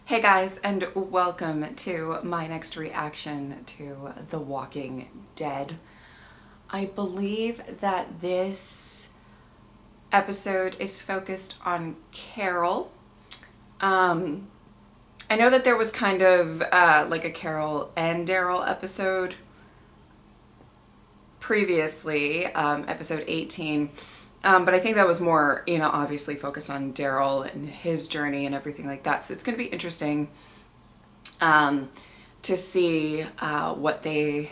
Hey guys, and welcome to my next reaction to The Walking Dead. I believe that this episode is focused on Carol. I know that there was kind of like a Carol and Daryl episode previously, episode 18. But I think that was more, obviously focused on Daryl and his journey and everything like that. So it's going to be interesting to see what they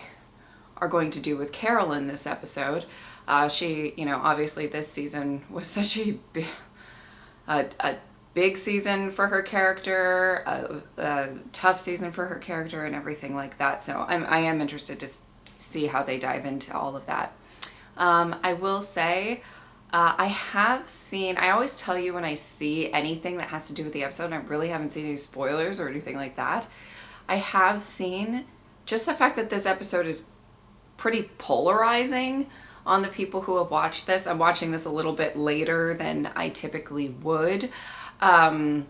are going to do with Carol in this episode. She, obviously this season was such a big season for her character, a tough season for her character and everything like that. So I am interested to see how they dive into all of that. I will say, I always tell you when I see anything that has to do with the episode, and I really haven't seen any spoilers or anything like that. I have seen just the fact that this episode is pretty polarizing on the people who have watched this. I'm watching this a little bit later than I typically would, to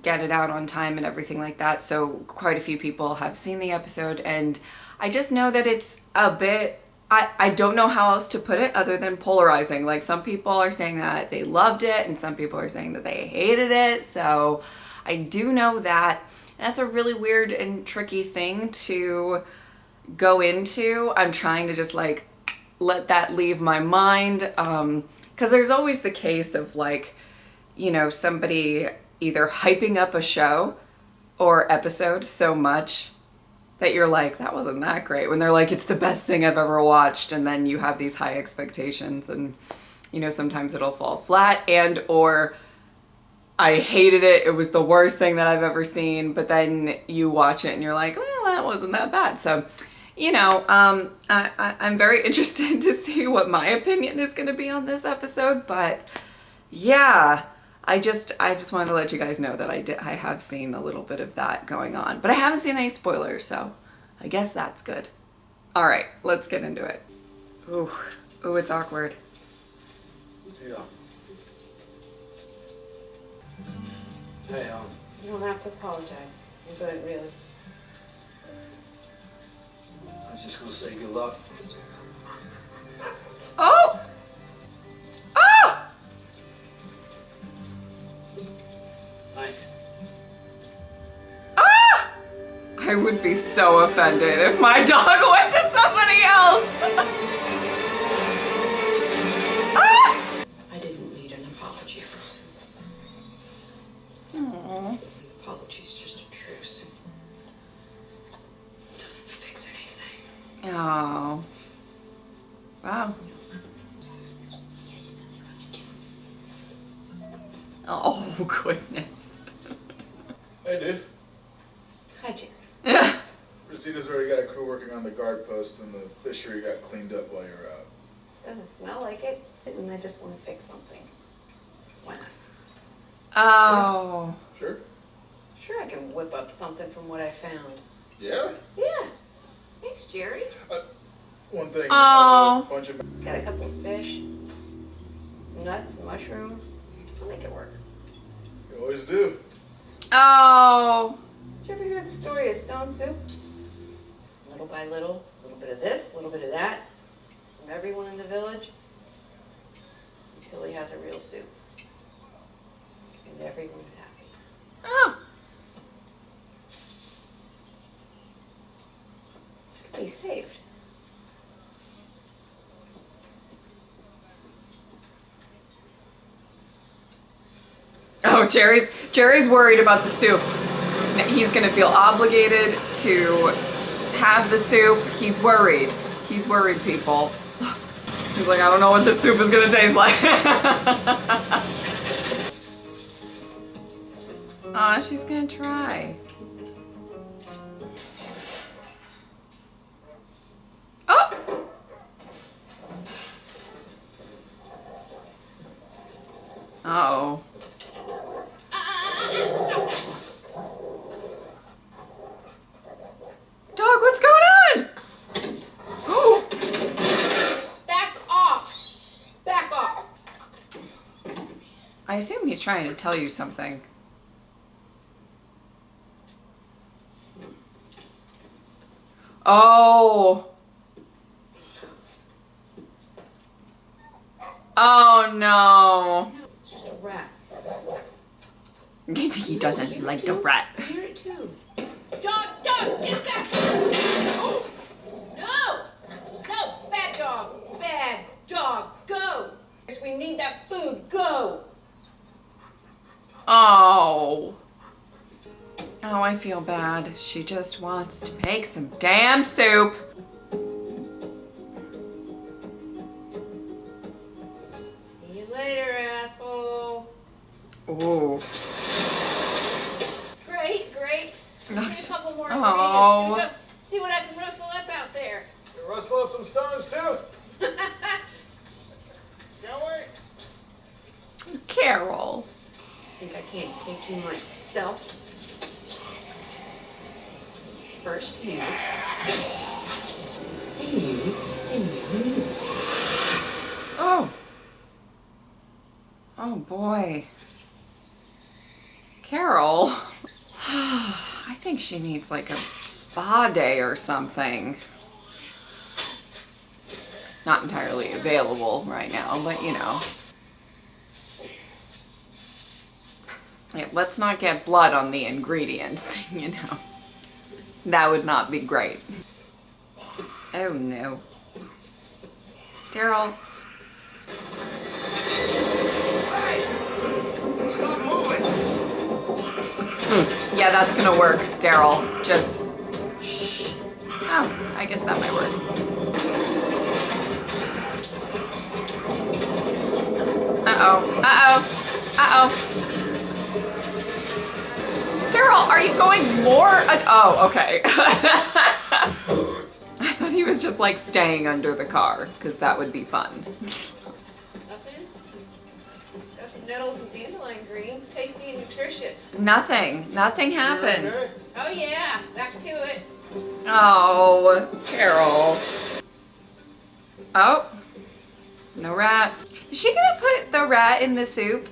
get it out on time and everything like that. So quite a few people have seen the episode, and I just know that it's a bit, I don't know how else to put it other than polarizing. Like, some people are saying that they loved it and some people are saying that they hated it. So I do know that. And that's a really weird and tricky thing to go into. I'm trying to just like let that leave my mind. 'Cause there's always the case of like, somebody either hyping up a show or episode so much that you're like, that wasn't that great, when they're like, it's the best thing I've ever watched, and then you have these high expectations, and sometimes it'll fall flat, and or I hated it, it was the worst thing that I've ever seen, but then you watch it and you're like, well, that wasn't that bad. So I'm very interested to see what my opinion is going to be on this episode, but yeah, I just wanted to let you guys know that I have seen a little bit of that going on, but I haven't seen any spoilers, so I guess that's good. All right, let's get into it. Ooh, it's awkward. Yeah. Hey, You don't have to apologize. You're good, really. I was just gonna say good luck. Oh! Nice. I would be so offended if my dog went to somebody else. I didn't need an apology from him. An apology's just a truce. It doesn't fix anything. Oh. Wow. Oh, goodness. Hey, dude. Hi, Jim. Yeah. Rosita's already got a crew working on the guard post, and the fishery got cleaned up while you're out. Doesn't smell like it, and I just want to fix something. Why not? Oh. Sure? Sure, I can whip up something from what I found. Yeah? Yeah. Thanks, Jerry. One thing. Oh. A bunch of... Got a couple of fish, some nuts, some mushrooms. I'll make it work. You always do. Oh. Did you ever hear the story of stone soup? Little by little, a little bit of this, a little bit of that, from everyone in the village, until he has a real soup. And everyone's happy. Oh. It's gonna be saved. Oh, Jerry's worried about the soup. He's gonna feel obligated to have the soup. He's worried. He's worried, people. He's like, I don't know what this soup is gonna taste like. Aw, she's gonna try. Oh! Uh-oh. Dog, what's going on? Back off! Back off! I assume he's trying to tell you something. Oh. Oh no. It's just a rat. He doesn't like a rat. I hear it too. Dog, get that food! Oh. No, bad dog, go! Yes, we need that food, go! Oh. Oh, I feel bad. She just wants to make some damn soup. See you later, asshole. Ooh. Great. Just need a couple more Oh. ingredients. See what I can rustle up out there. You rustle up some stones too? Can't wait. Carol. Think I can't take you myself? First you. Oh. Oh boy. Carol. I think she needs like a spa day or something. Not entirely available right now, but you know. Yeah, let's not get blood on the ingredients, you know. That would not be great. Oh no. Daryl. Stop moving! Yeah, that's gonna work, Daryl. Just... Oh, I guess that might work. Daryl, are you going more? Oh, okay. I thought he was just like staying under the car, because that would be fun. Nothing? Got some nettles and dandelion greens, tasty and nutritious. Nothing happened. Okay? Oh yeah, back to it. Oh, Carol. Oh, no rat. Is she gonna put the rat in the soup?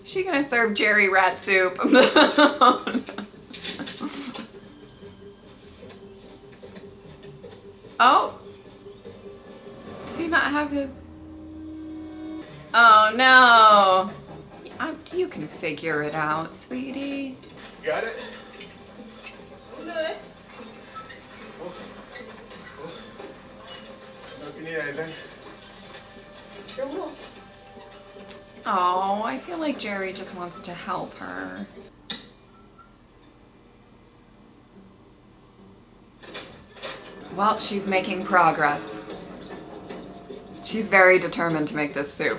Is she gonna serve Jerry rat soup? Oh. Does he not have his? Oh no. You can figure it out, sweetie. Got it? I'm good. Know if you need anything. Sure will. Oh, I feel like Jerry just wants to help her. Well, she's making progress. She's very determined to make this soup.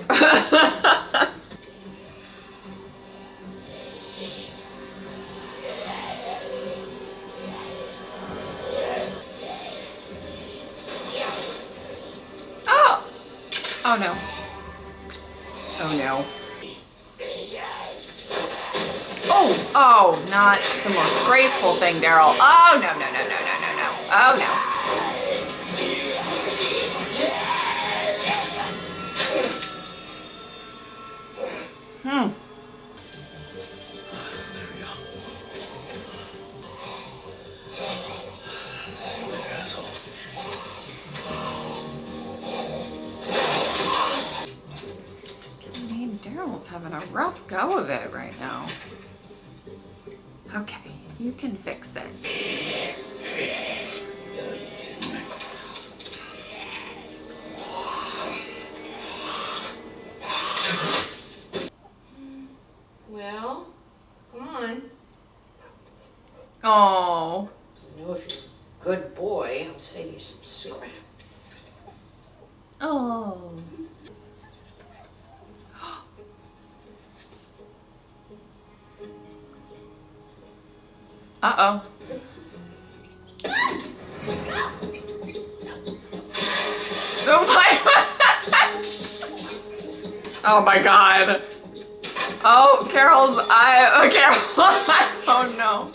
Oh! Oh no. Oh no. Oh, not the most graceful thing, Daryl. Oh no. Oh no. There we go. See you later, asshole. I mean, Daryl's having a rough go of it right now. Okay, you can fix it. Well, come on. Oh. I know if you're a good boy, I'll save you some scraps. Oh. Uh-oh. Oh my Oh my god. Oh, Carol's eye. Oh, Carol. Oh no.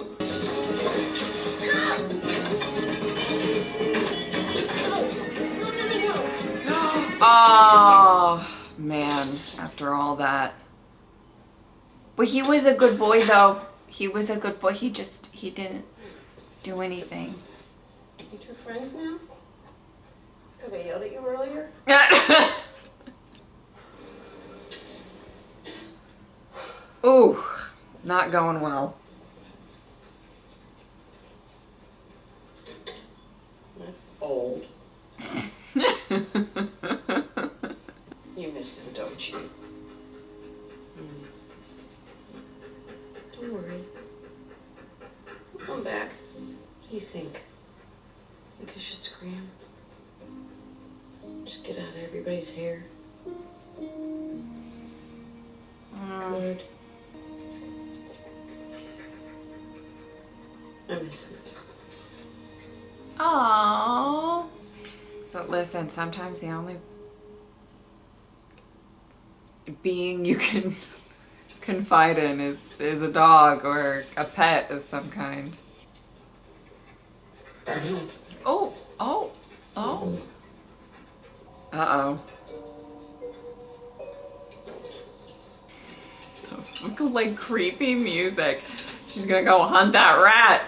Oh, man. After all that. But he was a good boy, though. He was a good boy. He didn't do anything. You two friends now? It's because I yelled at you earlier? Ooh, not going well. That's old. You miss him, don't you? Don't worry. We'll come back. What do you think? Think I should scream? Just get out of everybody's hair. Good. I miss him. Aww. So listen, sometimes the only being you can confide in is a dog or a pet of some kind. Oh, oh, oh. Uh-oh. The fucking, like, creepy music. She's gonna go hunt that rat.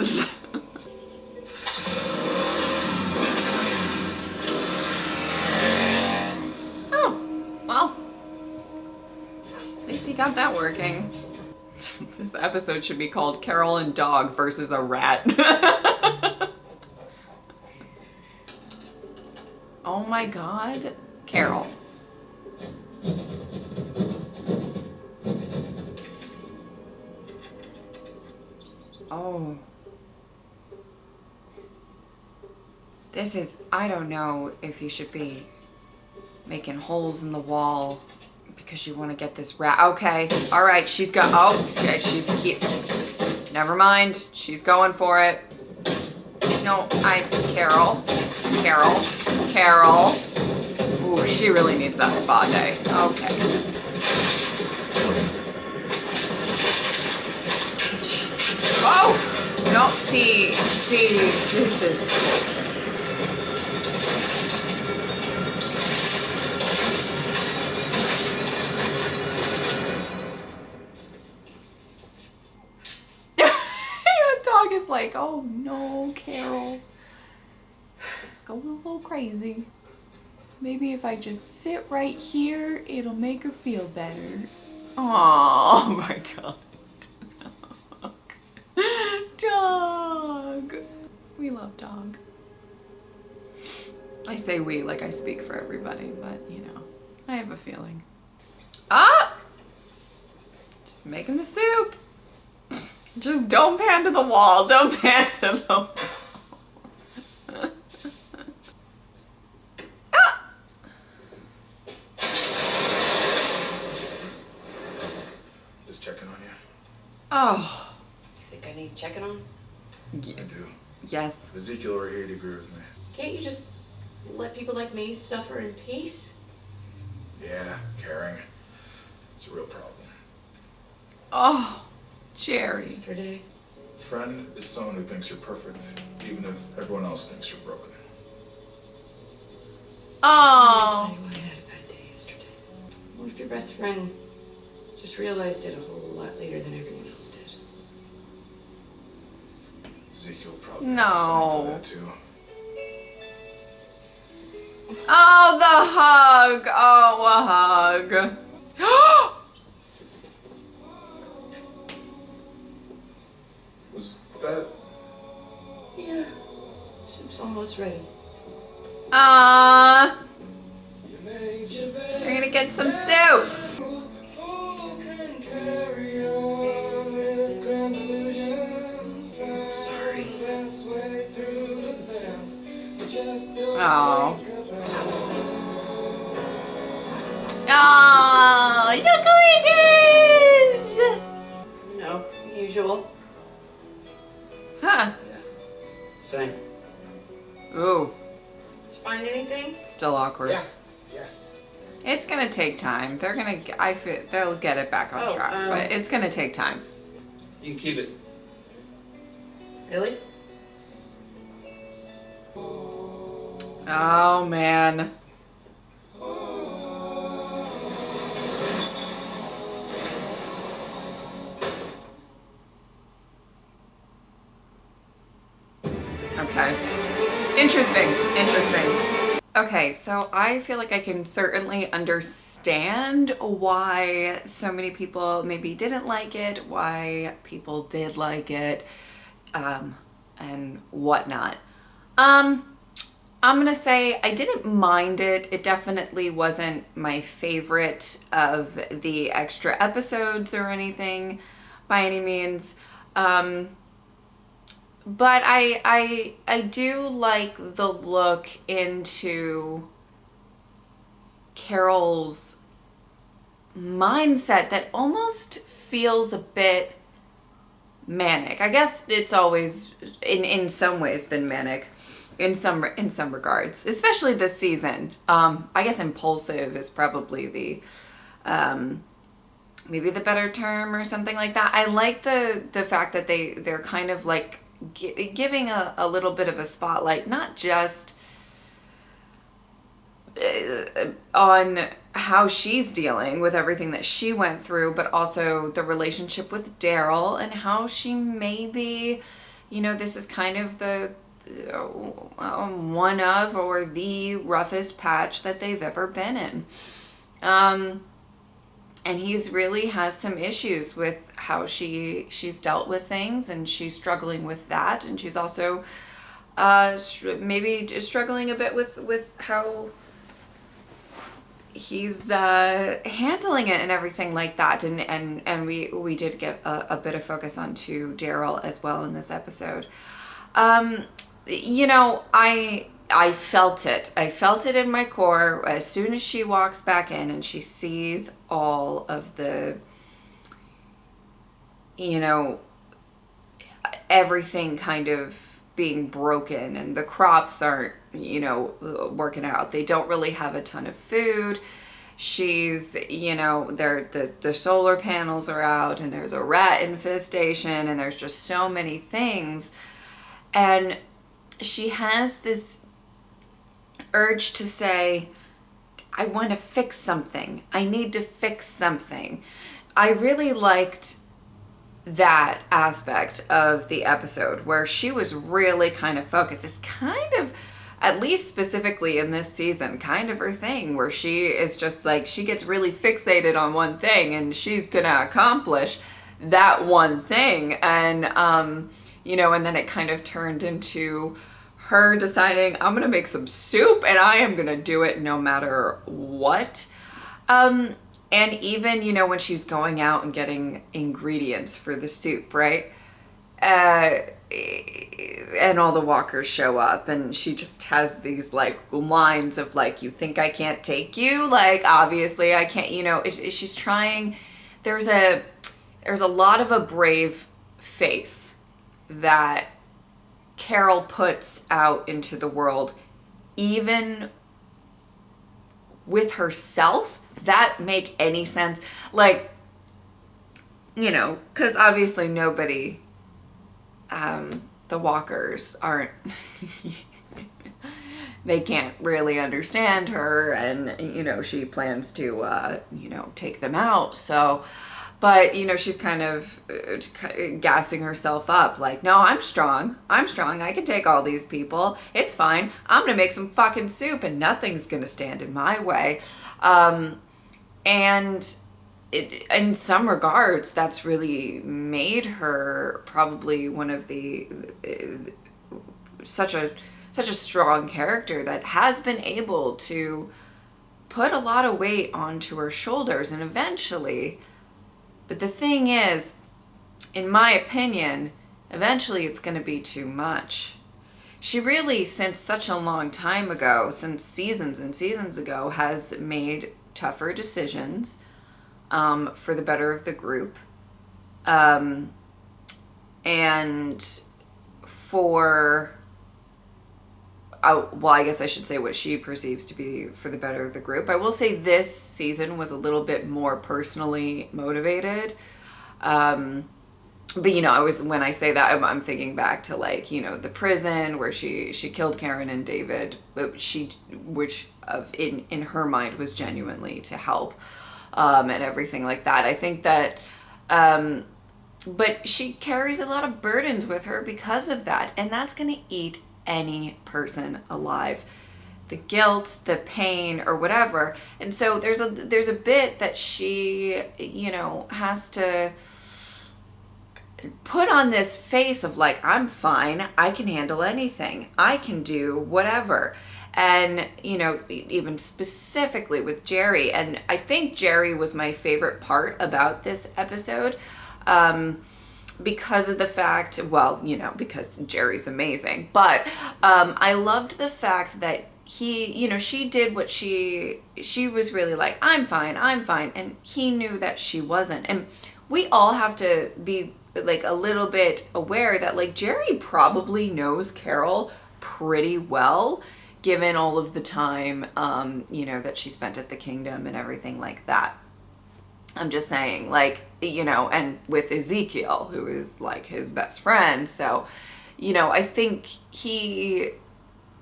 Oh, well. At least he got that working. This episode should be called Carol and Dog versus a Rat. Oh my god. Carol. Oh. This is, I don't know if you should be making holes in the wall because you want to get this rat. Okay, all right, she's got, oh, okay, she's cute. Never mind, she's going for it. No, Carol. Carol. Carol. Ooh, she really needs that spa day. Okay. Oh! No, see, this is... Your dog is like, oh no, Carol. It's going a little crazy. Maybe if I just sit right here, it'll make her feel better. Oh my god. Dog. We love dog. I say we like I speak for everybody, but you know, I have a feeling. Ah! Just making the soup. Just don't pan to the wall. Don't pan to the wall. Ah! Just checking on you. Oh. You think I need checking on? I do. Yes. Ezekiel over here to agree with me. Can't you just let people like me suffer in peace? Yeah, caring. It's a real problem. Oh, Jerry. Yesterday. Friend is someone who thinks you're perfect, even if everyone else thinks you're broken. I'll Oh. tell you why I had a bad day yesterday. What if your best friend just realized it a whole lot later than everyone else did? Ezekiel probably No. has a sign for that too. Oh, the hug. Oh, a hug. Was that... Yeah. Soup's almost ready. Ah. We're gonna get some soup. Sorry. Oh. Oh, look who it is. No, usual. Huh. Same. Ooh, Did you find anything? still awkward. Yeah. It's gonna take time. They're gonna, I feel, they'll get it back on Oh, track, but it's gonna take time. You can keep it. Really? Oh, man. Okay. Interesting. Interesting. Okay, so I feel like I can certainly understand why so many people maybe didn't like it, why people did like it, and whatnot. I'm gonna say I didn't mind it. It definitely wasn't my favorite of the extra episodes or anything by any means. But I do like the look into Carol's mindset that almost feels a bit manic. I guess it's always in some ways been manic in some regards, especially this season. I guess impulsive is probably the maybe the better term or something like that. I like the fact that they're kind of like giving a little bit of a spotlight, not just on how she's dealing with everything that she went through, but also the relationship with Daryl and how she maybe, this is kind of the one of or the roughest patch that they've ever been in. And he's really has some issues with how she's dealt with things, and she's struggling with that, and she's also maybe struggling a bit with how he's handling it and everything like that. And we did get a bit of focus onto Daryl as well in this episode. I felt it. I felt it in my core as soon as she walks back in and she sees all of the, everything kind of being broken, and the crops aren't, working out. They don't really have a ton of food. She's, the solar panels are out, and there's a rat infestation, and there's just so many things. And she has this urge to say, I want to fix something. I need to fix something. I really liked that aspect of the episode where she was really kind of focused. It's kind of, at least specifically in this season, kind of her thing where she is just like, she gets really fixated on one thing and she's gonna accomplish that one thing. And, and then it kind of turned into her deciding, I'm gonna make some soup and I am gonna do it no matter what. And even, when she's going out and getting ingredients for the soup, right? And all the walkers show up and she just has these like lines of like, you think I can't take you? Like, obviously I can't, she's trying. There's a lot of a brave face that Carol puts out into the world, even with herself. Does that make any sense? Like, because obviously nobody, the walkers aren't, they can't really understand her, and, she plans to, take them out. So, but, she's kind of gassing herself up like, no, I'm strong. I can take all these people. It's fine. I'm going to make some fucking soup and nothing's going to stand in my way. And in some regards, that's really made her probably one of the, such a strong character that has been able to put a lot of weight onto her shoulders, and eventually, but the thing is, in my opinion, eventually it's going to be too much. She really, since such a long time ago, since seasons and seasons ago, has made tougher decisions for the better of the group. And for, well, I guess I should say what she perceives to be for the better of the group. I will say this season was a little bit more personally motivated. But when I say that, I'm thinking back to like, the prison where she killed Karen and David, but which in her mind was genuinely to help, and everything like that. I think that, but she carries a lot of burdens with her because of that, and that's going to eat any person alive. The guilt, the pain, or whatever. And so there's a bit that she, has to put on this face of like, I'm fine, I can handle anything, I can do whatever. And, even specifically with Jerry. And I think Jerry was my favorite part about this episode. Because of the fact, because Jerry's amazing. But I loved the fact that she did what she was really like, I'm fine. And he knew that she wasn't. And we all have to be like a little bit aware that like Jerry probably knows Carol pretty well, given all of the time, that she spent at the kingdom and everything like that. I'm just saying, like, and with Ezekiel, who is like his best friend. So, I think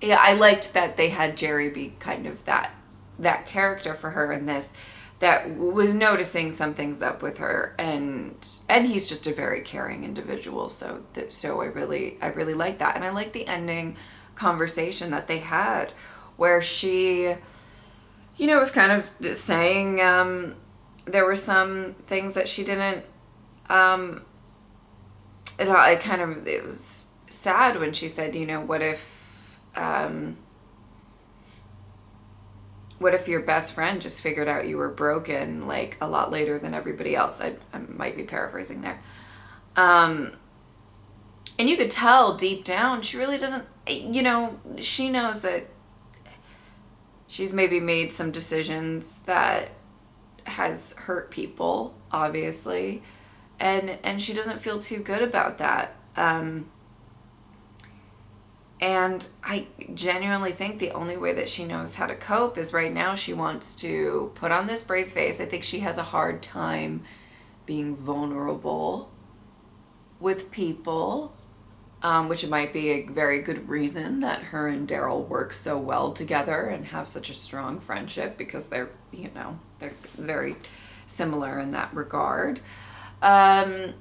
I liked that they had Jerry be kind of that character for her in this, that was noticing some things up with her, and he's just a very caring individual. So I really like that. And I like the ending conversation that they had where she, was kind of saying, there were some things that she didn't, it was sad when she said, what if your best friend just figured out you were broken like a lot later than everybody else? I might be paraphrasing there. And you could tell deep down, she really doesn't, she knows that she's maybe made some decisions that has hurt people, obviously, and she doesn't feel too good about that. And I genuinely think the only way that she knows how to cope is right now she wants to put on this brave face. I think she has a hard time being vulnerable with people, which might be a very good reason that her and Daryl work so well together and have such a strong friendship, because they're very similar in that regard. And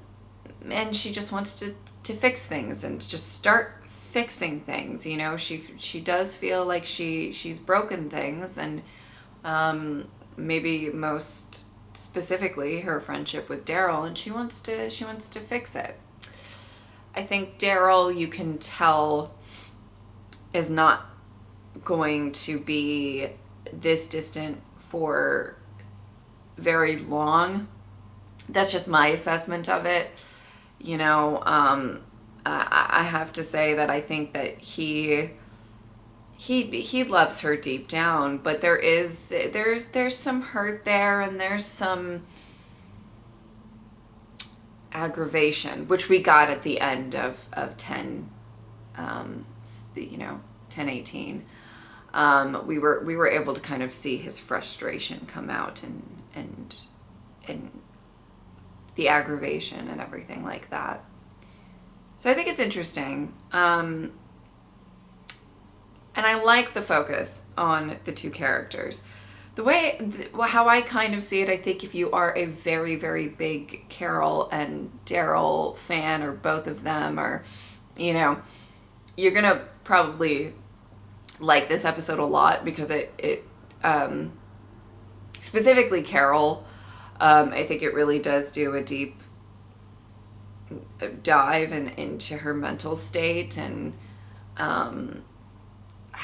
she just wants to fix things and just start fixing things. She does feel like she's broken things, and maybe most specifically her friendship with Daryl, and she wants to fix it. I think Daryl, you can tell, is not going to be this distant for very long. That's just my assessment of it. I have to say that I think that he loves her deep down, but there's some hurt there, and there's some aggravation, which we got at the end of 10, 10:18. We were able to kind of see his frustration come out, and the aggravation and everything like that. So I think it's interesting. And I like the focus on the two characters. How I kind of see it, I think if you are a very, very big Carol and Daryl fan, or both of them, or, you're going to probably like this episode a lot, because it specifically Carol, I think it really does do a deep dive into her mental state, and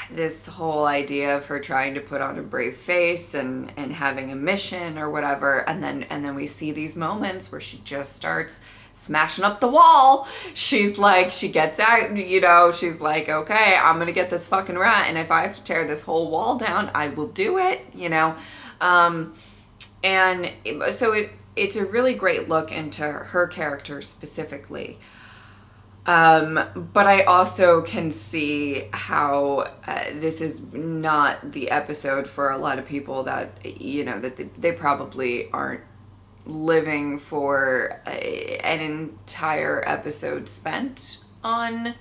this whole idea of her trying to put on a brave face and having a mission or whatever, and then we see these moments where she just starts smashing up the wall. She's like, she gets out, she's like, okay, I'm gonna get this fucking rat, and if I have to tear this whole wall down, I will do it, and so it's a really great look into her character specifically. But I also can see how this is not the episode for a lot of people, that, that they probably aren't living for an entire episode spent on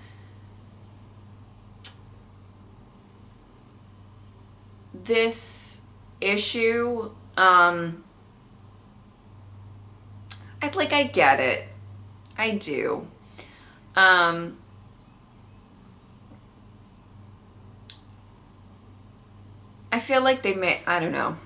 this issue. I get it. I do. feel like they may, I don't know.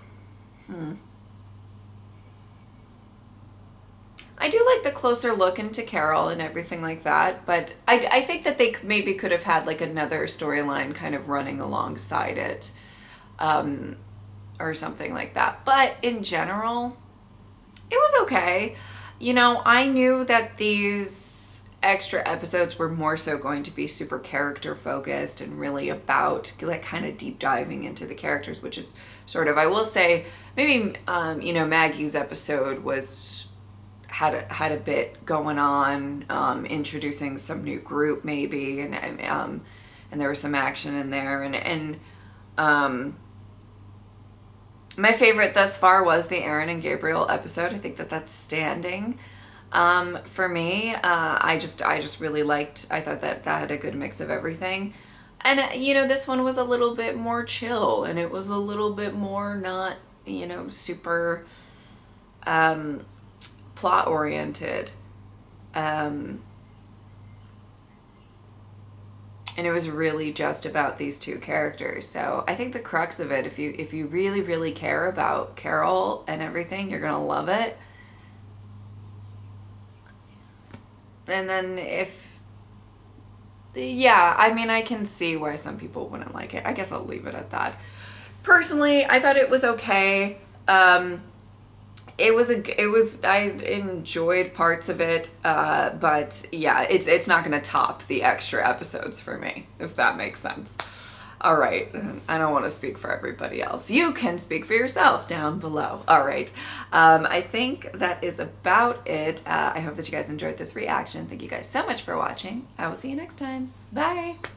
I do like the closer look into Carol and everything like that, but I think that they maybe could have had like another storyline kind of running alongside it, or something like that. But in general, it was okay. You know, I knew that these extra episodes were more so going to be super character focused and really about like kind of deep diving into the characters, which is sort of, I will say, maybe you know, Maggie's episode was had a bit going on, introducing some new group maybe, and there was some action in there, and my favorite thus far was the Aaron and Gabriel episode. I think that that's standing for me. I just really liked. I thought that that had a good mix of everything, and you know, this one was a little bit more chill, and it was a little bit more not, you know, super plot oriented. And it was really just about these two characters. So I think the crux of it, if you really, really care about Carol and everything, you're gonna love it. And then yeah, I mean, I can see why some people wouldn't like it. I guess I'll leave it at that. Personally, I thought it was okay. I enjoyed parts of it, but yeah, it's not gonna top the extra episodes for me, if that makes sense. All right, I don't want to speak for everybody else. You can speak for yourself down below. All right, I think that is about it. I hope that you guys enjoyed this reaction. Thank you guys so much for watching. I will see you next time. Bye.